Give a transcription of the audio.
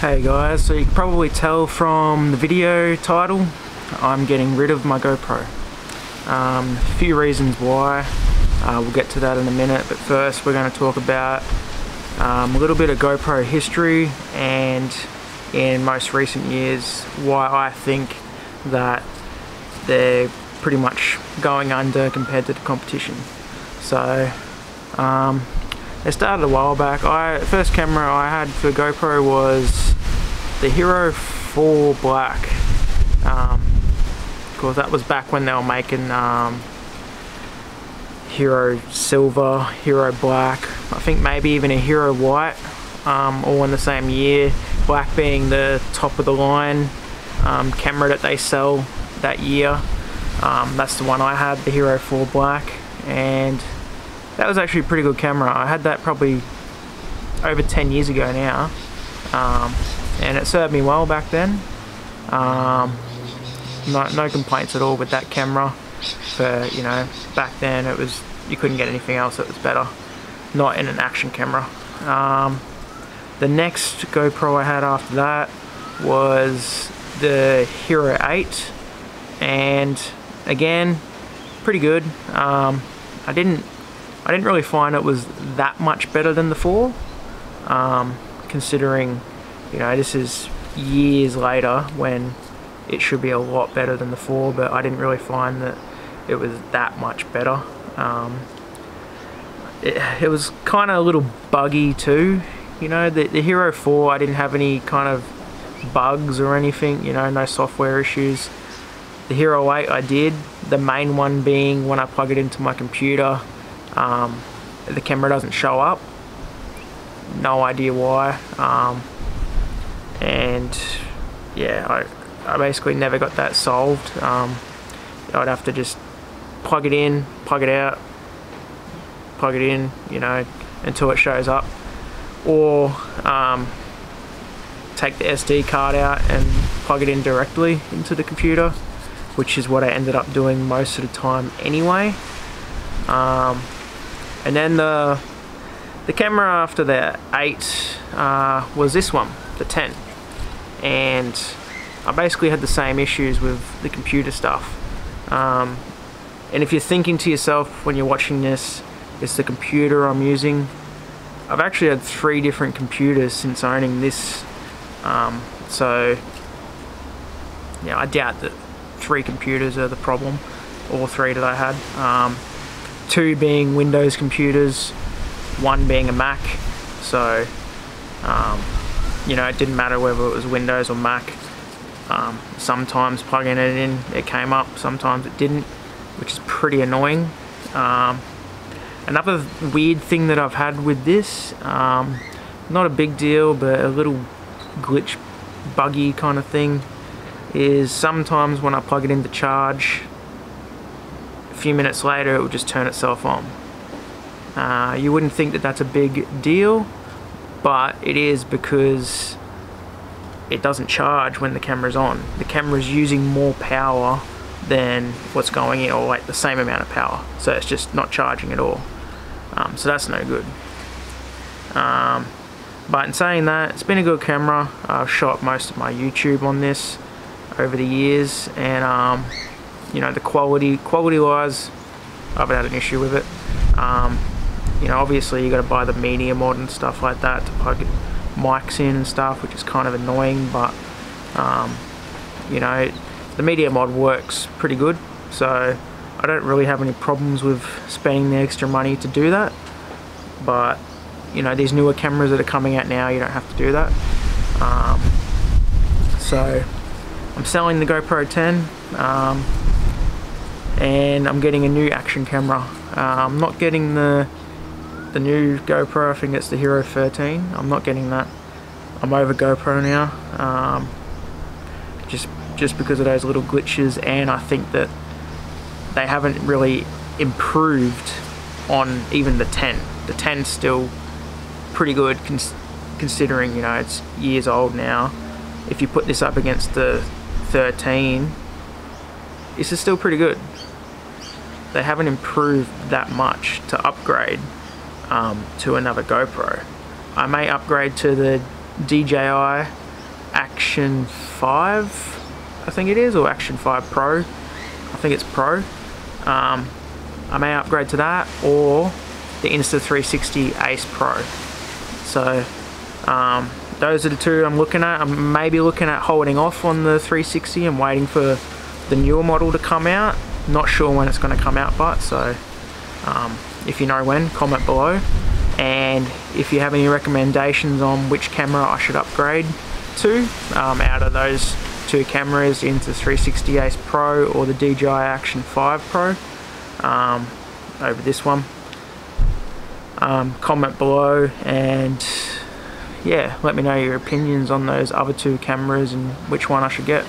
Hey guys, so you can probably tell from the video title, I'm getting rid of my GoPro. A few reasons why, we'll get to that in a minute, but first we're going to talk about a little bit of GoPro history and in most recent years why I think that they're pretty much going under compared to the competition. So it started a while back. First camera I had for GoPro was the Hero 4 Black. Of course that was back when they were making Hero Silver, Hero Black, I think maybe even a Hero White, all in the same year. Black being the top of the line camera that they sell that year. That's the one I had, the Hero 4 Black, and that was actually a pretty good camera. I had that probably over 10 years ago now, and it served me well back then. No complaints at all with that camera. For, you know, back then it was, you couldn't get anything else that was better, not in an action camera. The next GoPro I had after that was the Hero 8, and again, pretty good. I didn't really find it was that much better than the 4, considering, you know, this is years later when it should be a lot better than the 4, but I didn't really find that it was that much better. It was kind of a little buggy too, you know. The Hero 4, I didn't have any kind of bugs or anything, you know, no software issues. The Hero 8 I did, the main one being when I plug it into my computer, the camera doesn't show up. No idea why. And yeah, I basically never got that solved. I'd have to just plug it in, plug it out, plug it in, you know, until it shows up, or take the SD card out and plug it in directly into the computer, which is what I ended up doing most of the time anyway. And then the camera after the 8 was this one, the 10, and I basically had the same issues with the computer stuff. And if you're thinking to yourself when you're watching this, it's the computer I'm using, I've actually had 3 different computers since owning this. So yeah, I doubt that 3 computers are the problem, all 3 that I had. 2 being Windows computers, 1 being a Mac. So you know, it didn't matter whether it was Windows or Mac. Sometimes plugging it in, it came up, sometimes it didn't, which is pretty annoying. Another weird thing that I've had with this, not a big deal, but a little glitch, buggy kind of thing, is sometimes when I plug it into charge, a few minutes later it will just turn itself on. You wouldn't think that that's a big deal, but it is, because it doesn't charge when the camera's on. The camera's using more power than what's going in, or like the same amount of power, so it's just not charging at all. So that's no good. But in saying that, it's been a good camera. I've shot most of my YouTube on this over the years, and you know, the quality wise, I haven't had an issue with it. You know, obviously you got to buy the media mod and stuff like that to plug mics in and stuff, which is kind of annoying, but you know, the media mod works pretty good, so I don't really have any problems with spending the extra money to do that. But you know, these newer cameras that are coming out now, you don't have to do that. So I'm selling the GoPro 10, and I'm getting a new action camera. I'm not getting the new GoPro, I think it's the Hero 13. I'm not getting that. I'm over GoPro now, just because of those little glitches, and I think that they haven't really improved on even the 10. The 10's still pretty good considering, you know, it's years old now. If you put this up against the 13, this is still pretty good. They haven't improved that much to upgrade to another GoPro. I may upgrade to the DJI Action 5, I think it is, or Action 5 Pro. I think it's Pro. I may upgrade to that, or the Insta360 Ace Pro. So those are the two I'm looking at. I'm maybe looking at holding off on the 360 and waiting for the newer model to come out. Not sure when it's going to come out, but so if you know when, comment below. And if you have any recommendations on which camera I should upgrade to out of those two cameras, into 360 Ace Pro or the DJI Action 5 Pro over this one, comment below, and yeah, let me know your opinions on those other two cameras and which one I should get.